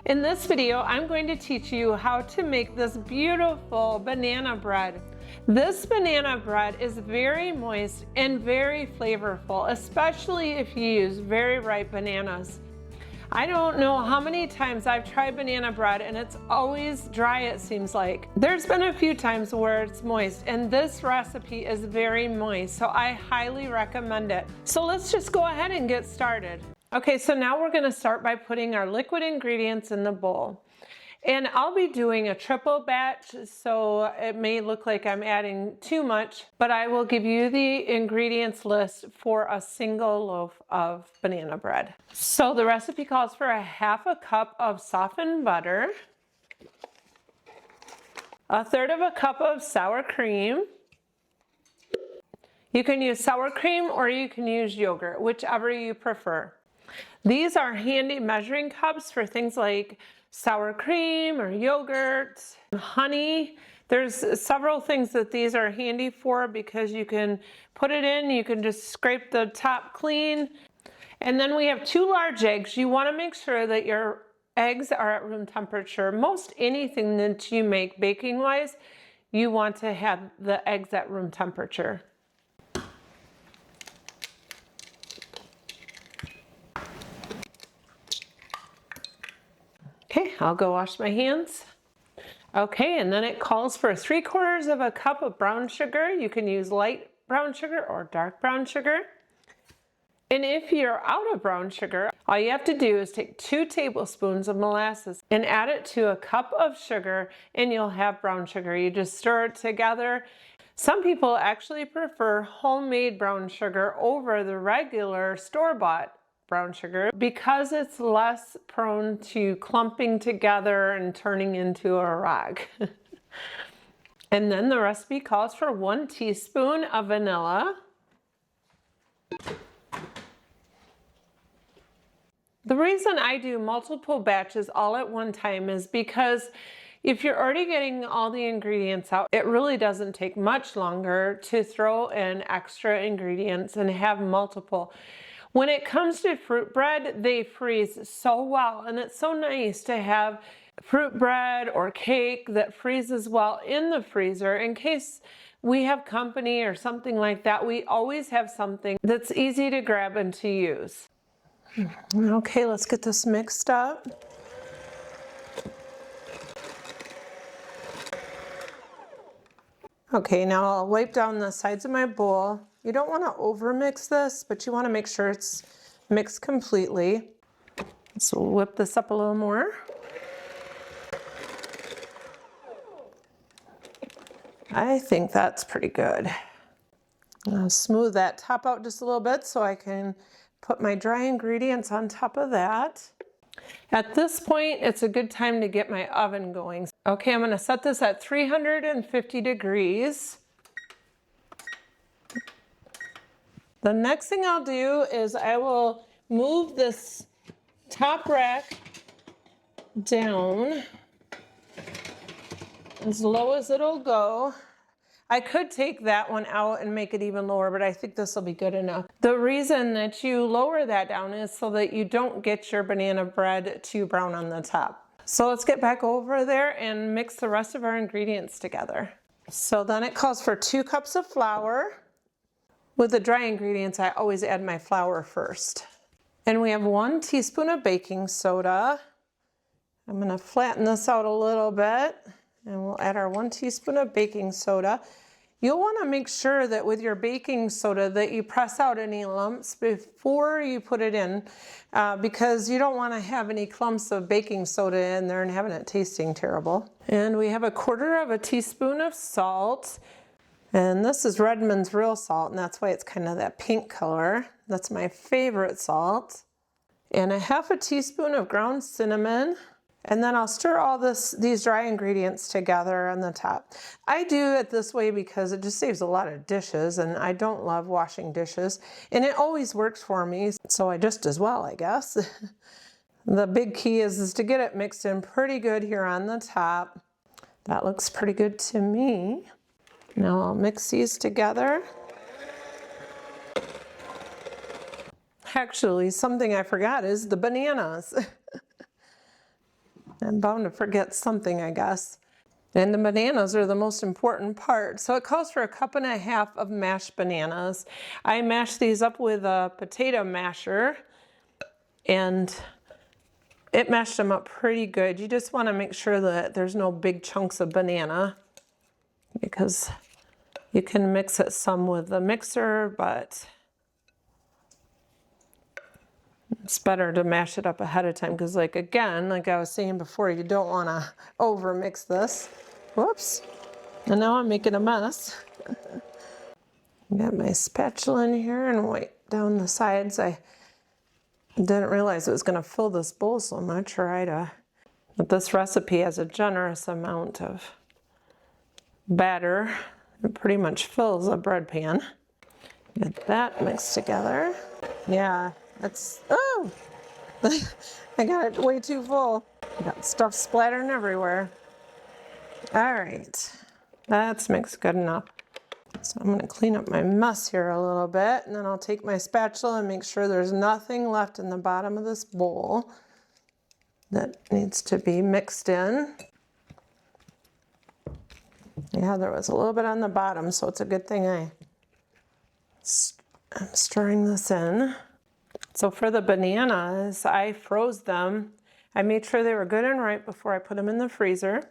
In this video, I'm going to teach you how to make this beautiful banana bread. This banana bread is very moist and very flavorful, especially if you use very ripe bananas. I don't know how many times I've tried banana bread and it's always dry, it seems like. There's been a few times where it's moist, and this recipe is very moist, so I highly recommend it. So let's just go ahead and get started. Okay, so now we're gonna start by putting our liquid ingredients in the bowl. And I'll be doing a triple batch, so it may look like I'm adding too much, but I will give you the ingredients list for a single loaf of banana bread. So the recipe calls for a half a cup of softened butter, a third of a cup of sour cream. You can use sour cream or you can use yogurt, whichever you prefer. These are handy measuring cups for things like sour cream or yogurt, honey. There's several things that these are handy for because you can put it in, you can just scrape the top clean. And then we have 2 large eggs. You want to make sure that your eggs are at room temperature. Most anything that you make baking wise, you want to have the eggs at room temperature. Okay, I'll go wash my hands. Okay, and then it calls for 3/4 of a cup of brown sugar. You can use light brown sugar or dark brown sugar. And if you're out of brown sugar, all you have to do is take 2 tablespoons of molasses and add it to a cup of sugar and you'll have brown sugar. You just stir it together. Some people actually prefer homemade brown sugar over the regular store-bought brown sugar because it's less prone to clumping together and turning into a rock. And then the recipe calls for 1 teaspoon of vanilla. The reason I do multiple batches all at one time is because if you're already getting all the ingredients out, it really doesn't take much longer to throw in extra ingredients and have multiple. When it comes to fruit bread, they freeze so well, and it's so nice to have fruit bread or cake that freezes well in the freezer in case we have company or something like that. We always have something that's easy to grab and to use. Okay, let's get this mixed up. Okay, now I'll wipe down the sides of my bowl. You don't want to over mix this, but you want to make sure it's mixed completely. So we'll whip this up a little more. I think that's pretty good. I'll smooth that top out just a little bit so I can put my dry ingredients on top of that. At this point, it's a good time to get my oven going. Okay, I'm going to set this at 350 degrees. The next thing I'll do is I will move this top rack down as low as it'll go. I could take that one out and make it even lower, but I think this will be good enough. The reason that you lower that down is so that you don't get your banana bread too brown on the top. So let's get back over there and mix the rest of our ingredients together. So then it calls for 2 cups of flour. With the dry ingredients, I always add my flour first. And we have 1 teaspoon of baking soda. I'm gonna flatten this out a little bit, and we'll add our 1 teaspoon of baking soda. You'll wanna make sure that with your baking soda that you press out any lumps before you put it in, because you don't wanna have any clumps of baking soda in there and having it tasting terrible. And we have 1/4 teaspoon of salt. And this is Redmond's real salt, and that's why it's kind of that pink color. That's my favorite salt. And 1/2 teaspoon of ground cinnamon. And then I'll stir all these dry ingredients together on the top. I do it this way because it just saves a lot of dishes, and I don't love washing dishes. And it always works for me, so I just as well, I guess. The big key is to get it mixed in pretty good here on the top. That looks pretty good to me. Now I'll mix these together. . Actually, something I forgot is the bananas. I'm bound to forget something, I guess. And the bananas are the most important part. So it calls for 1.5 cups of mashed bananas. I mash these up with a potato masher, and it mashed them up pretty good. You just want to make sure that there's no big chunks of banana, because you can mix it some with the mixer, but it's better to mash it up ahead of time, because like I was saying before, you don't want to over mix this. Whoops. And now I'm making a mess. Got my spatula in here and wipe down the sides. I didn't realize it was going to fill this bowl so much, but this recipe has a generous amount of batter. It pretty much fills a bread pan. Get that mixed together. Yeah, oh! I got it way too full. Got stuff splattering everywhere. All right, that's mixed good enough. So I'm going to clean up my mess here a little bit, and then I'll take my spatula and make sure there's nothing left in the bottom of this bowl that needs to be mixed in. Yeah, there was a little bit on the bottom, so it's a good thing I'm stirring this in. So for the bananas, I froze them. I made sure they were good and ripe before I put them in the freezer.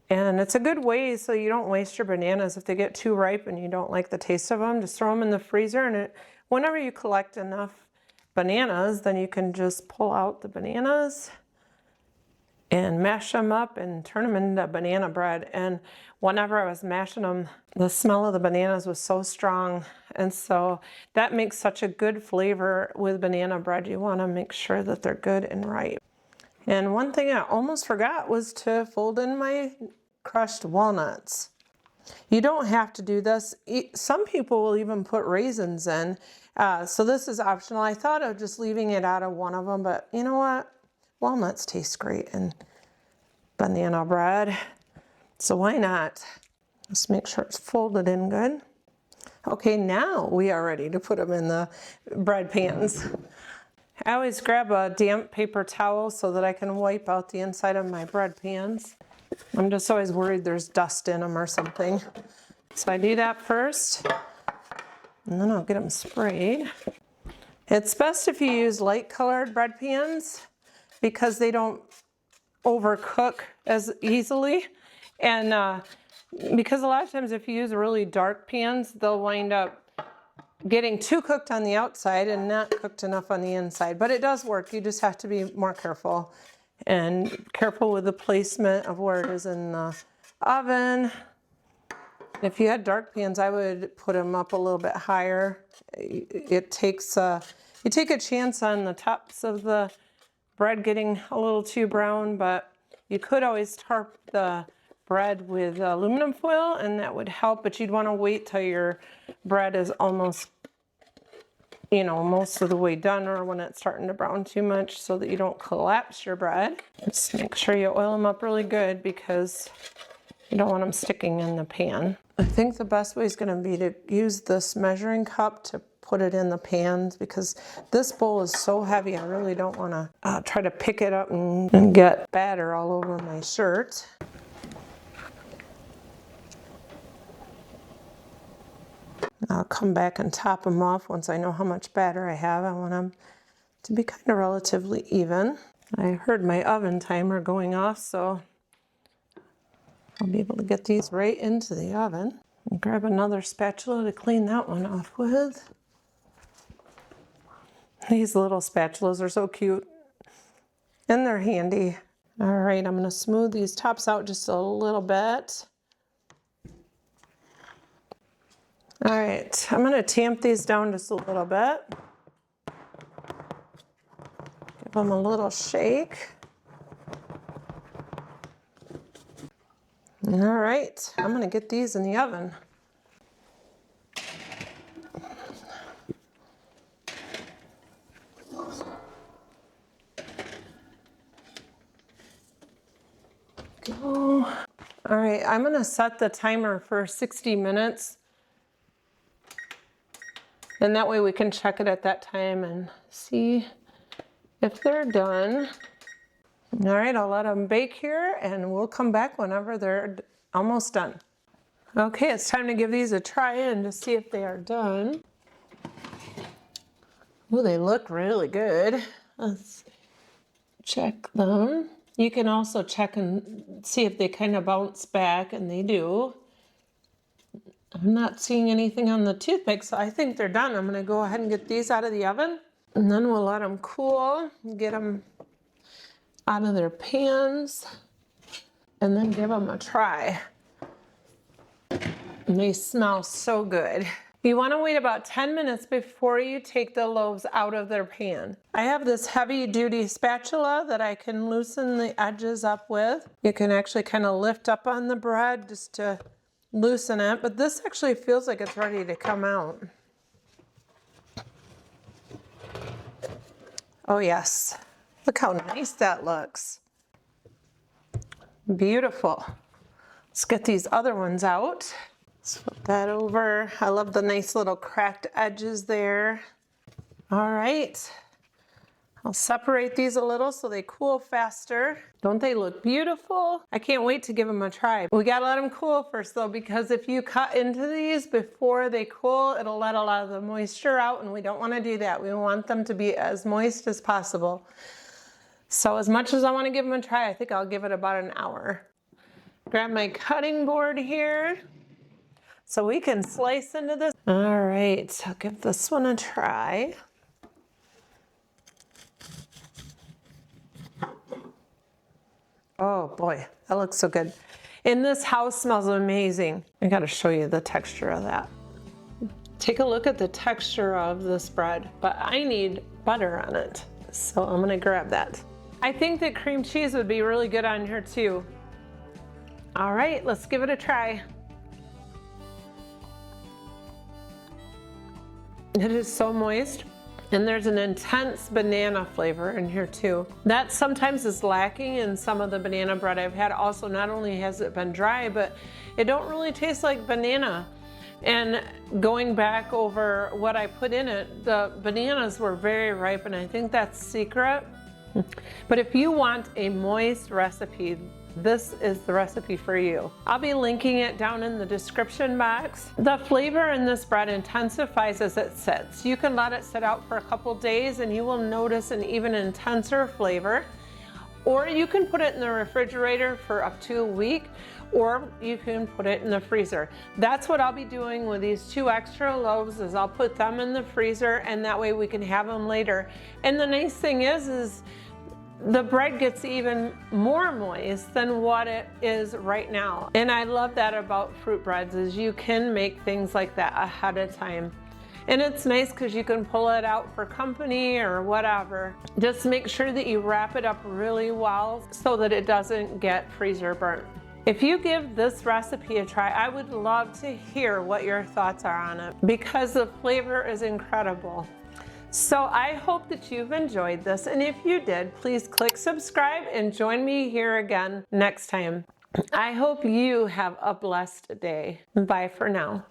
And it's a good way so you don't waste your bananas. If they get too ripe and you don't like the taste of them, just throw them in the freezer. And whenever you collect enough bananas, then you can just pull out the bananas and mash them up and turn them into banana bread. And whenever I was mashing them, the smell of the bananas was so strong. And so that makes such a good flavor with banana bread. You want to make sure that they're good and ripe. And one thing I almost forgot was to fold in my crushed walnuts. You don't have to do this. Some people will even put raisins in. So this is optional. I thought of just leaving it out of one of them, but you know what? Walnuts taste great in banana bread. So why not? Just make sure it's folded in good. Okay, now we are ready to put them in the bread pans. I always grab a damp paper towel so that I can wipe out the inside of my bread pans. I'm just always worried there's dust in them or something. So I do that first, and then I'll get them sprayed. It's best if you use light colored bread pans because they don't overcook as easily. And because a lot of times if you use really dark pans, they'll wind up getting too cooked on the outside and not cooked enough on the inside. But it does work. You just have to be more careful and careful with the placement of where it is in the oven. If you had dark pans, I would put them up a little bit higher. It takes you take a chance on the tops of the bread getting a little too brown, but you could always tarp the bread with aluminum foil and that would help, but you'd want to wait till your bread is almost, most of the way done, or when it's starting to brown too much, so that you don't collapse your bread. Just make sure you oil them up really good because you don't want them sticking in the pan. I think the best way is going to be to use this measuring cup to put it in the pans because this bowl is so heavy. I really don't want to try to pick it up and get batter all over my shirt. I'll come back and top them off once I know how much batter I have. I want them to be kind of relatively even. I heard my oven timer going off, so I'll be able to get these right into the oven. And grab another spatula to clean that one off with. These little spatulas are so cute and they're handy. All right, I'm going to smooth these tops out just a little bit. All right, I'm going to tamp these down just a little bit. Give them a little shake. All right, I'm going to get these in the oven. Go. All right, I'm going to set the timer for 60 minutes. And that way we can check it at that time and see if they're done. All right, I'll let them bake here and we'll come back whenever they're almost done. Okay, it's time to give these a try and to see if they are done. Oh, they look really good. Let's check them. You can also check and see if they kind of bounce back, and they do. I'm not seeing anything on the toothpick, so I think they're done. I'm gonna go ahead and get these out of the oven, and then we'll let them cool, get them out of their pans, and then give them a try. And they smell so good. You want to wait about 10 minutes before you take the loaves out of their pan. I have this heavy duty spatula that I can loosen the edges up with. You can actually kind of lift up on the bread just to loosen it, but this actually feels like it's ready to come out. Oh yes, look how nice that looks. Beautiful. Let's get these other ones out. Let's flip that over. I love the nice little cracked edges there. All right. I'll separate these a little so they cool faster. Don't they look beautiful? I can't wait to give them a try. We gotta let them cool first though, because if you cut into these before they cool, it'll let a lot of the moisture out, and we don't wanna do that. We want them to be as moist as possible. So as much as I wanna give them a try, I think I'll give it about an hour. Grab my cutting board here so we can slice into this. All right, I'll give this one a try. Oh boy, that looks so good. And this house smells amazing. I gotta show you the texture of that. Take a look at the texture of this bread, but I need butter on it. So I'm gonna grab that. I think that cream cheese would be really good on here too. All right, let's give it a try. It is so moist, and there's an intense banana flavor in here too. That sometimes is lacking in some of the banana bread I've had. Also, not only has it been dry, but it don't really taste like banana. And going back over what I put in it, the bananas were very ripe, and I think that's secret. But if you want a moist recipe, this is the recipe for you. I'll be linking it down in the description box. The flavor in this bread intensifies as it sits. You can let it sit out for a couple days and you will notice an even intenser flavor. Or you can put it in the refrigerator for up to a week, or you can put it in the freezer. That's what I'll be doing with these 2 extra loaves, is I'll put them in the freezer, and that way we can have them later. And the nice thing is the bread gets even more moist than what it is right now. And I love that about fruit breads, is you can make things like that ahead of time. And it's nice because you can pull it out for company or whatever. Just make sure that you wrap it up really well so that it doesn't get freezer burnt. If you give this recipe a try, I would love to hear what your thoughts are on it, because the flavor is incredible. So I hope that you've enjoyed this, and if you did, please click subscribe and join me here again next time. I hope you have a blessed day. Bye for now.